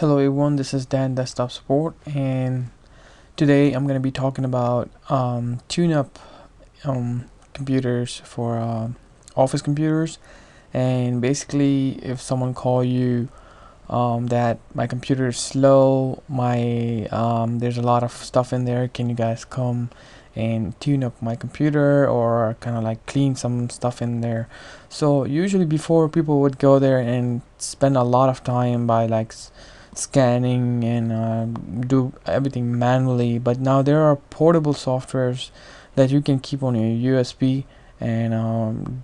Hello everyone, this is Dan Desktop Support, and today I'm going to be talking about tune-up computers for office computers. And basically, if someone call you that my computer is slow, my there's a lot of stuff in there, can you guys come and tune up my computer or kind of like clean some stuff in there? So usually before, people would go there and spend a lot of time by like scanning and do everything manually, but now there are portable softwares that you can keep on your USB and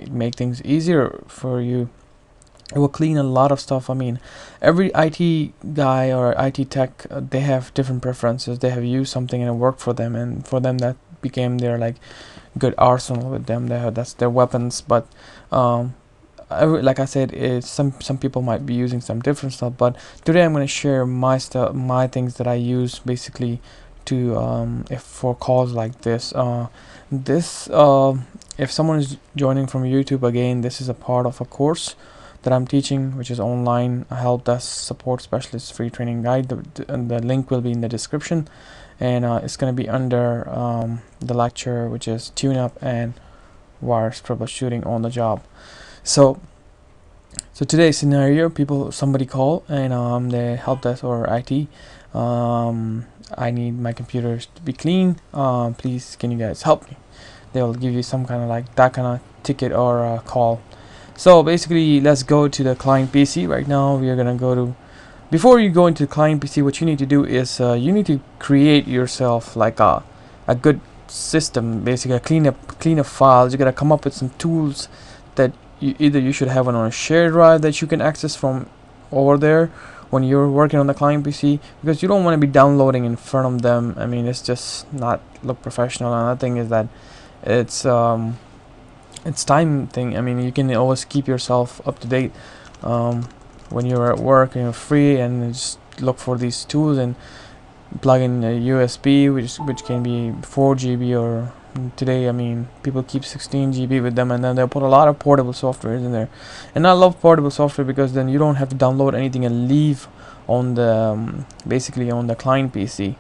make things easier for you. It will clean a lot of stuff. I mean, every IT guy or IT tech, they have different preferences. They have used something and it worked for them, and for them that became their like good arsenal with them. That's their weapons. But like I said, some people might be using some different stuff. But today I'm going to share my stuff, my things that I use basically to if for calls like this. This if someone is joining from YouTube, again, this is a part of a course that I'm teaching, which is online, a help desk support specialist free training guide. The link will be in the description, and it's going to be under the lecture, which is tune up and wireless troubleshooting on the job. So today's scenario, somebody call and they help desk or IT. I need my computers to be clean. Please, can you guys help me? They'll give you some kind of like that kind of ticket or call. So basically, let's go to the client PC. Right now we are gonna go to, before you go into the client PC, what you need to do is you need to create yourself like a good system, basically clean up files. You gotta come up with some tools that you should have on a shared drive that you can access from over there when you're working on the client PC, because you don't want to be downloading in front of them. I mean, it's just not look professional. Another thing is that it's time thing. I mean, you can always keep yourself up to date when you're at work and you're free, and just look for these tools and plug in a USB, which can be 4 GB, or today, I mean, people keep 16 GB with them, and then they'll put a lot of portable softwares in there. And I love portable software because then you don't have to download anything and leave on the basically on the client PC.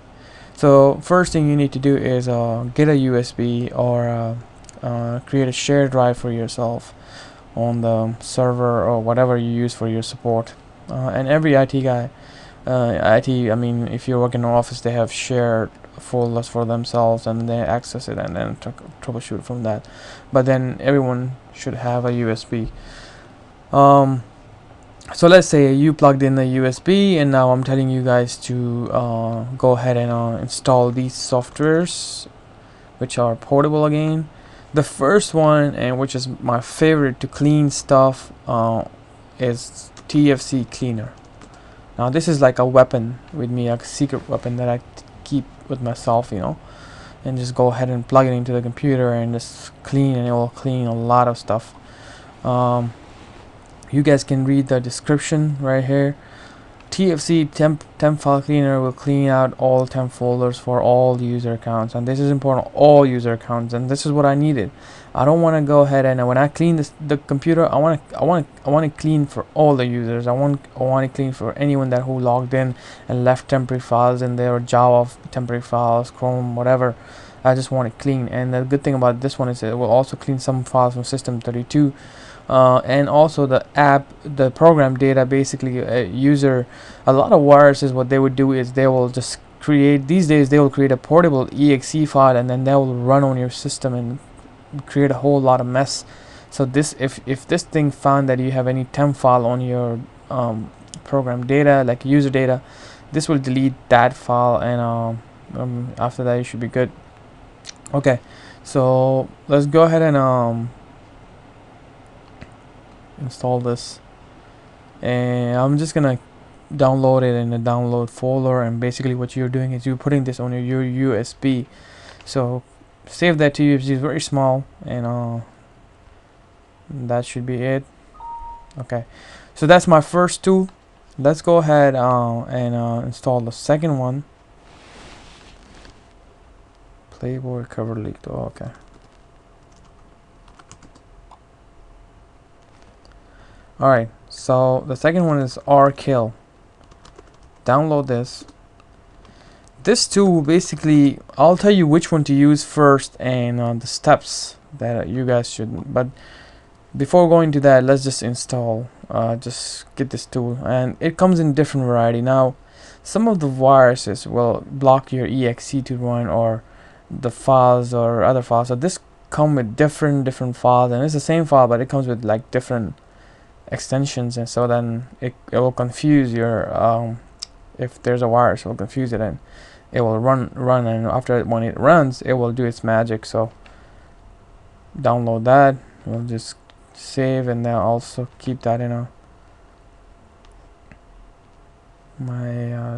So first thing you need to do is get a USB or create a shared drive for yourself on the server or whatever you use for your support. And every IT guy, I mean, if you're working in an office, they have shared folders for themselves, and they access it and then troubleshoot from that. But then everyone should have a USB. So let's say you plugged in the USB, and now I'm telling you guys to go ahead and install these softwares, which are portable again. The first one, and which is my favorite to clean stuff, is TFC Cleaner. Now this is like a weapon with me, a secret weapon that I keep with myself, and just go ahead and plug it into the computer and just clean, and it will clean a lot of stuff. You guys can read the description right here. TFC temp file cleaner will clean out all temp folders for all user accounts, and this is important, all user accounts, and this is what I needed. I don't want to go ahead and when I clean the computer, I want to clean for all the users. I want to clean for anyone that who logged in and left temporary files in there, or Java temporary files, Chrome, whatever. I just want it clean. And the good thing about this one is it will also clean some files from System32. And also the program data, basically a lot of viruses, what they would do is they will just these days they will create a portable exe file, and then they will run on your system and create a whole lot of mess. So this, if this thing found that you have any temp file on your program data, like user data, this will delete that file, and after that you should be good. Okay, so let's go ahead and install this, and I'm just gonna download it in the download folder. And basically what you're doing is you're putting this on your USB, so save that to USB. It's very small, and that should be it. Okay, so that's my first tool. Let's go ahead and install the second one. Playboard cover leaked. Oh, okay. Alright, so the second one is rkill. download this tool. Basically, I'll tell you which one to use first and the steps that you guys should. But before going to that, let's just install, just get this tool, and it comes in different variety. Now, some of the viruses will block your exe to run, or the files or other files. So this come with different files, and it's the same file, but it comes with like different extensions, and so then it will confuse your if there's a virus, it will confuse it, and it will run, and after when it runs, it will do its magic. So download that. We'll just save, and then also keep that in my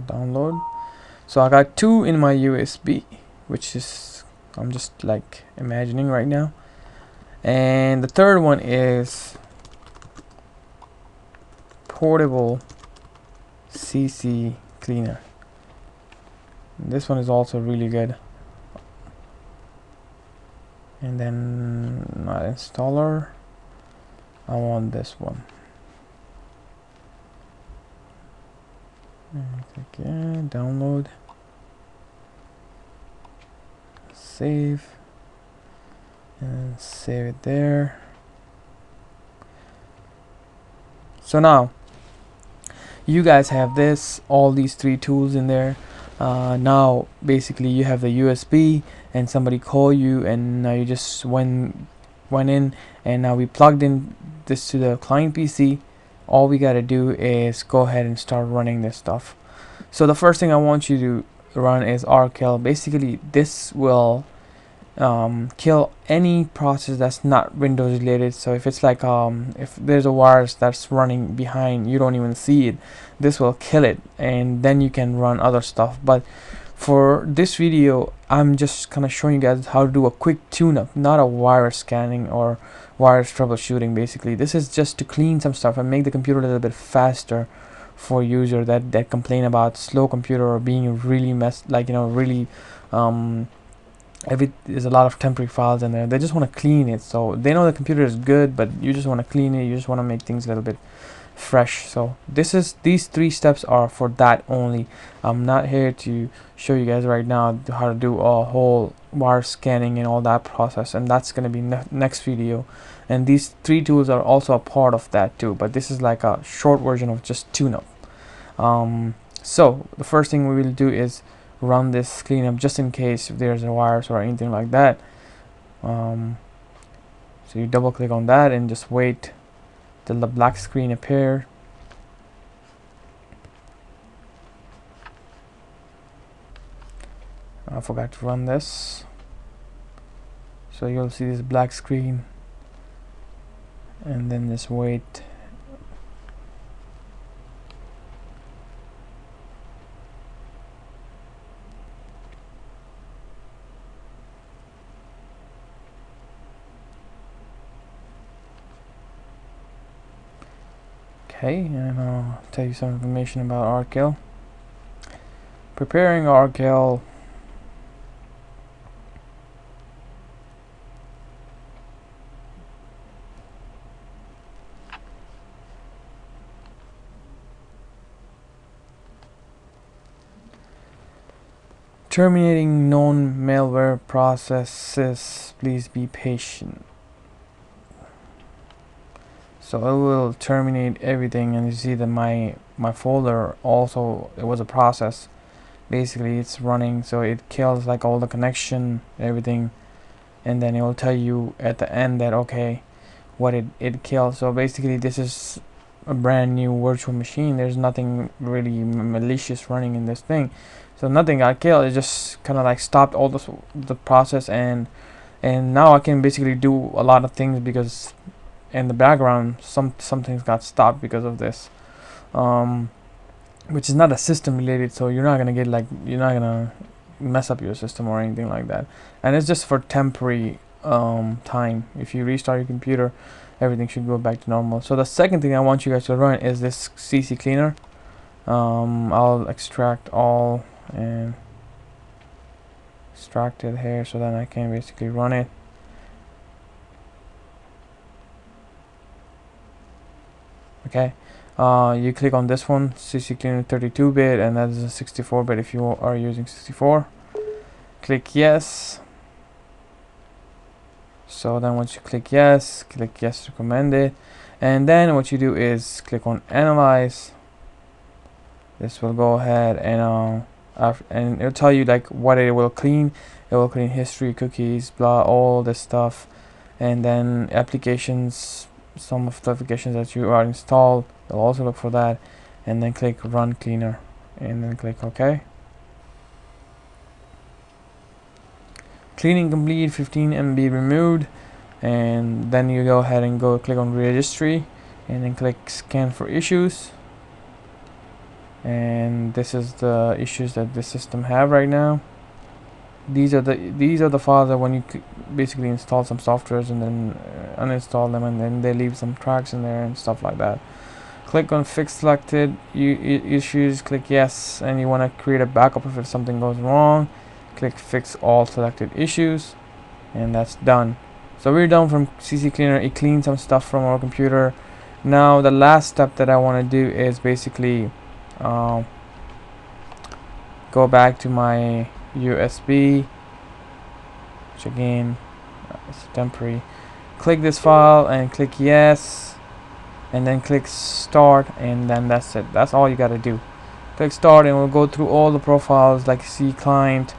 download. So I got 2 in my USB, which is I'm just like imagining right now, and the third one is portable CC cleaner. This one is also really good. And then not installer, I want this one. Again, download, save, and save it there. So now you guys have all these 3 tools in there. Now basically you have the USB, and somebody call you, and now you just went in, and now we plugged in this to the client PC. All we got to do is go ahead and start running this stuff. So the first thing I want you to run is rkill. Basically this will kill any process that's not Windows related. So if it's like if there's a virus that's running behind, you don't even see it, this will kill it, and then you can run other stuff. But for this video, I'm just kind of showing you guys how to do a quick tune-up, not a virus scanning or virus troubleshooting. Basically this is just to clean some stuff and make the computer a little bit faster for user that complain about slow computer or being really really there's a lot of temporary files in there. They just want to clean it. So they know the computer is good, but you just want to clean it. You just want to make things a little bit fresh. So these 3 steps are for that only. I'm not here to show you guys right now how to do a whole virus scanning and all that process, and that's going to be next video. And these 3 tools are also a part of that too, but this is like a short version of just tune-up. So the first thing we will do is run this cleanup, just in case if there's a virus or anything like that. So you double click on that and just wait till the black screen appear. I forgot to run this, so you'll see this black screen, and then just wait. Okay, and I'll tell you some information about rkill. Preparing rkill. Terminating known malware processes. Please be patient. So it will terminate everything, and you see that my folder also, it was a process. Basically it's running, so it kills like all the connection, everything, and then it will tell you at the end that okay, what it kills. So basically this is a brand new virtual machine. There's nothing really malicious running in this thing, so nothing got killed. It just kind of like stopped all the process, and now I can basically do a lot of things, because in the background some things got stopped because of this, which is not a system related, so you're not gonna mess up your system or anything like that, and it's just for temporary time. If you restart your computer, everything should go back to normal. So the second thing I want you guys to run is this CC cleaner. I'll extract all and extract it here, so then I can basically run it. Okay, You click on this one, CC Cleaner 32-bit, and that is a 64-bit if you are using 64. Click yes. So then once you click yes recommend it, and then what you do is click on analyze. This will go ahead and and it'll tell you like what it will clean. It will clean history, cookies, blah, all this stuff, and then applications, some of the applications that you are installed, it'll also look for that, and then click run cleaner, and then click OK. Cleaning complete, 15 MB removed, and then you go ahead and click on registry, and then click scan for issues. And this is the issues that the system have right now. These are the files that when you basically install some softwares and then uninstall them, and then they leave some tracks in there and stuff like that. Click on fix selected issues, click yes, and you want to create a backup if something goes wrong. Click fix all selected issues, and that's done. So we're done from CC Cleaner. It cleans some stuff from our computer. Now the last step that I want to do is basically go back to my USB, which again is temporary. Click this file and click yes, and then click start, and then that's it. That's all you got to do. Click start, and we'll go through all the profiles like C client,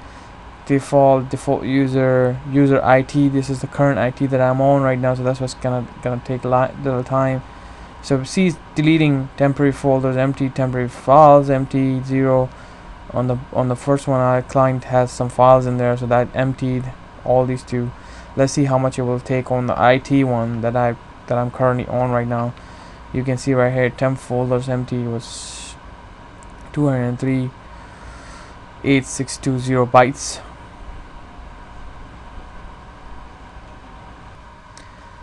default user IT. This is the current IT that I'm on right now, so that's what's gonna take a little time. So C is deleting temporary folders, empty temporary files, empty 0. On the first one, our client has some files in there, so that emptied all these two. Let's see how much it will take on the IT one that I'm currently on right now. You can see right here, temp folders empty was 203,8620 bytes.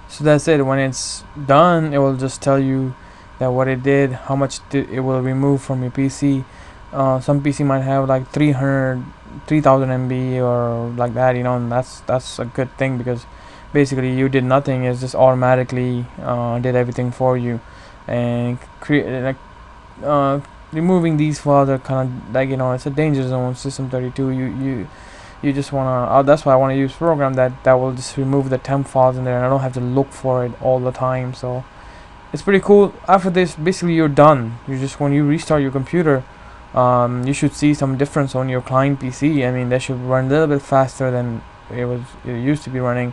So that's it. When it's done, it will just tell you that what it did, how much it will remove from your PC. Some PC might have like 3,000 MB or like that, and that's a good thing, because basically you did nothing. It's just automatically did everything for you. And removing these files are kind of like, it's a danger zone. System 32, you just wanna that's why I want to use a program that will just remove the temp files in there, and I don't have to look for it all the time. So it's pretty cool. After this, basically you're done. When you restart your computer, you should see some difference on your client PC. I mean, they should run a little bit faster than it used to be running.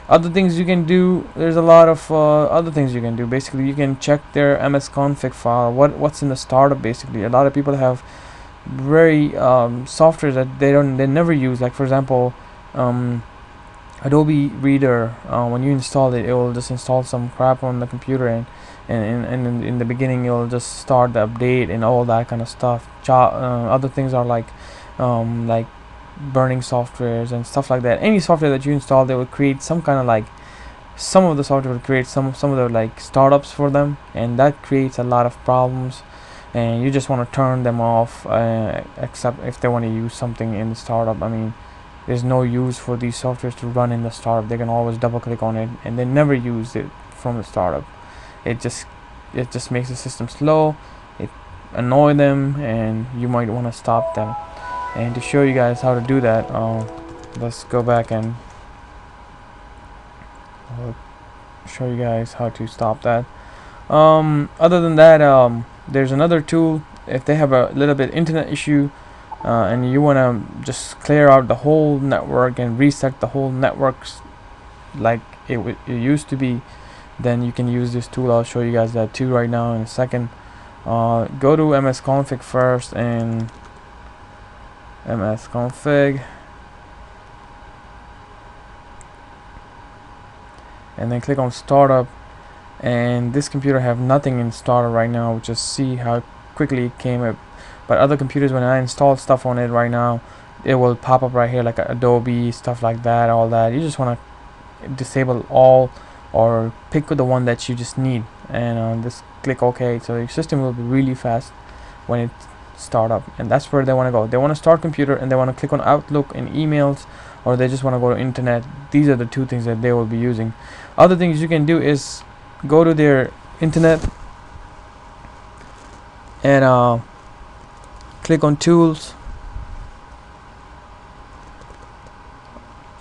Other things you can do, there's a lot of other things you can do. Basically, you can check their msconfig file, what's in the startup. Basically, a lot of people have very software that they never use. Like for example, Adobe Reader, when you install it, it will just install some crap on the computer, and in the beginning it will just start the update and all that kind of stuff. Other things are like burning softwares and stuff like that. Any software that you install, they will create some kind of some of the software will create some of the startups for them, and that creates a lot of problems. And you just want to turn them off, except if they want to use something in the startup. I mean, there's no use for these softwares to run in the startup. They can always double click on it, and they never use it from the startup. It just makes the system slow. It annoy them, and you might want to stop them. And to show you guys how to do that, let's go back and I'll show you guys how to stop that. Other than that, there's another tool. If they have a little bit internet issue, and you want to just clear out the whole network and reset the whole networks like it used to be, then you can use this tool. I'll show you guys that too right now in a second. Go to msconfig first, and msconfig, and then click on startup. And this computer have nothing in startup right now. Just see how quickly it came up. But other computers, when I install stuff on it right now, it will pop up right here like Adobe, stuff like that, all that. You just want to disable all, or pick the one that you just need, and just click OK. So your system will be really fast when it start up, and that's where they want to go. They want to start computer, and they want to click on Outlook and emails, or they just want to go to internet. These are the two things that they will be using. Other things you can do is go to their internet, and click on tools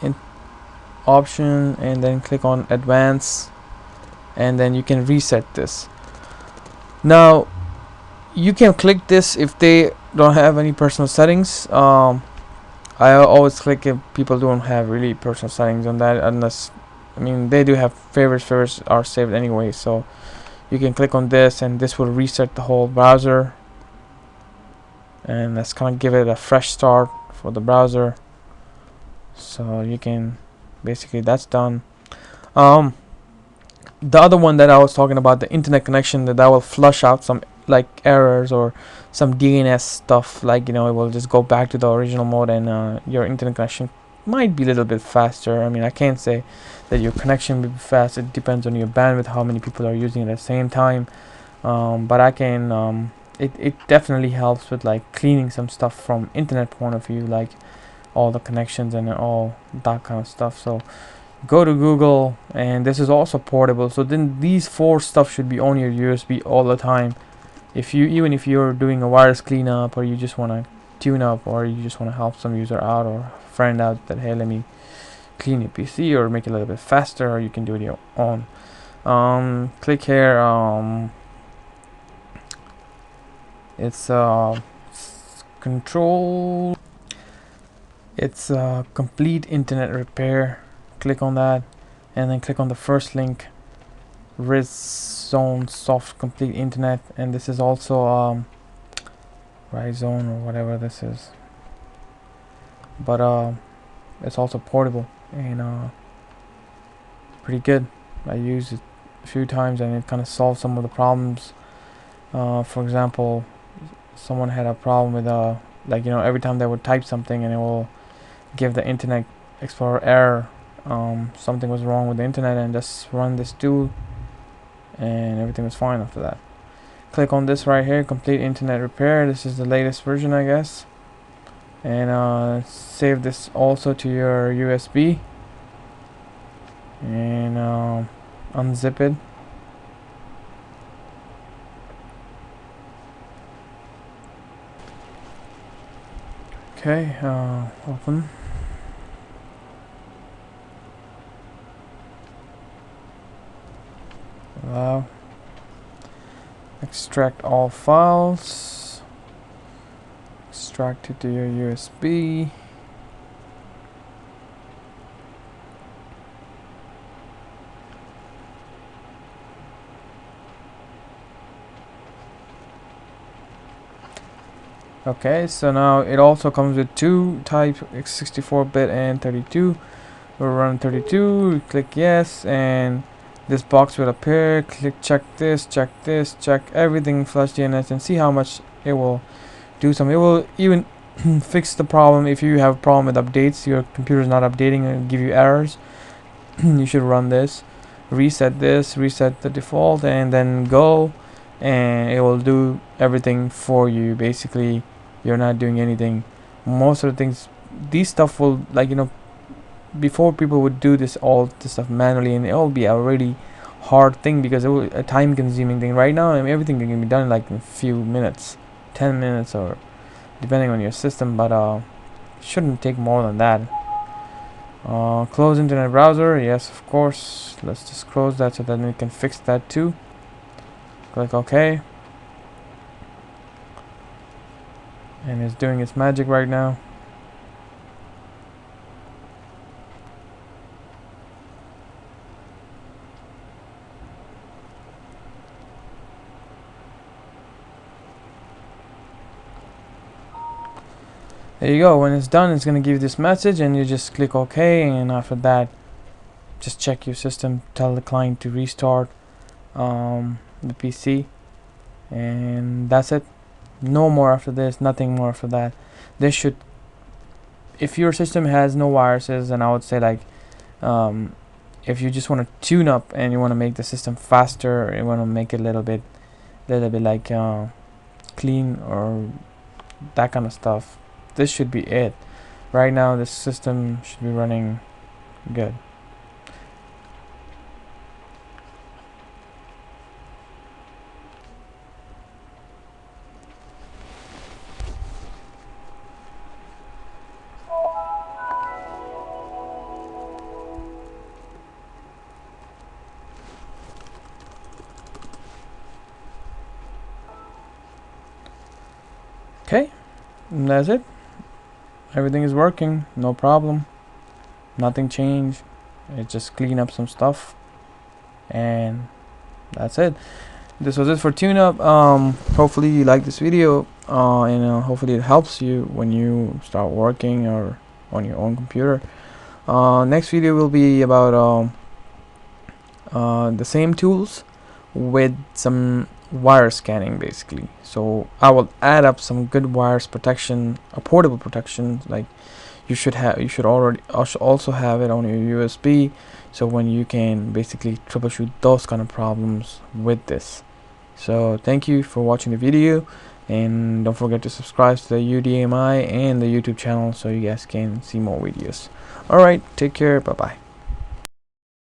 in option, and then click on advanced, and then you can reset this. Now you can click this if they don't have any personal settings. I always click if people don't have really personal settings on that, unless, I mean, they do have favorites. Favorites are saved anyway, so you can click on this and this will reset the whole browser, and let's kind of give it a fresh start for the browser. So you can basically, that's done. The other one that I was talking about, the internet connection, that will flush out some like errors or some DNS stuff, like, you know, it will just go back to the original mode, and your internet connection might be a little bit faster. I mean, I can't say that your connection will be fast. It depends on your bandwidth, how many people are using it at the same time. But I can it definitely helps with like cleaning some stuff from internet point of view, like all the connections and all that kind of stuff. So go to Google, and this is also portable, so then these 4 stuff should be on your USB all the time. If you, even if you're doing a virus cleanup, or you just want to tune up, or you just want to help some user out or friend out, that hey, let me clean your PC or make it a little bit faster, or you can do it your own. Click here, it's control, it's complete internet repair. Click on that, and then click on the first link, Rizone Soft Complete Internet, and this is also Rizone or whatever this is, but it's also portable and pretty good. I used it a few times and it kind of solved some of the problems. For example, someone had a problem with like, you know, every time they would type something and it will give the Internet Explorer error. Something was wrong with the internet, and just run this tool and everything was fine after that. Click on this right here, complete internet repair. This is the latest version, I guess, and save this also to your USB, and unzip it. Okay, open. Allow. Extract all files. Extract it to your USB. Okay, so now it also comes with 2 types, 64-bit and 32. We'll run 32, click yes, and this box will appear. Click check this, check everything, flush DNS, and see how much it will do. Some, it will even fix the problem. If you have a problem with updates, your computer is not updating and give you errors, you should run this, reset the default, and then go, and it will do everything for you. Basically, you're not doing anything. Most of the things, these stuff will, like, you know, before people would do this all this stuff manually, and it will be a really hard thing because it will a time consuming thing. Right now, I mean, everything can be done in like a few minutes, 10 minutes, or depending on your system, but shouldn't take more than that. Close internet browser, yes, of course. Let's just close that so that we can fix that too. Click OK, and it's doing its magic right now. There you go. When it's done, it's gonna give you this message, and you just click OK, and after that, just check your system, tell the client to restart the PC, and that's it. No more after this, nothing more after that. This should, if your system has no viruses, and I would say, like, if you just want to tune up and you want to make the system faster, you want to make it a little bit like clean or that kind of stuff, this should be it. Right now, this system should be running good. Okay, and that's it. Everything is working, no problem, nothing changed. It just clean up some stuff, and that's it. This was it for tune up. Hopefully you like this video, and hopefully it helps you when you start working or on your own computer. Next video will be about the same tools with some wire scanning basically. So I will add up some good wires protection, a portable protection. Like you should also have it on your USB, so when you can basically troubleshoot those kind of problems with this. So thank you for watching the video, and don't forget to subscribe to the UDMI and the YouTube channel so you guys can see more videos. Alright, take care, bye bye.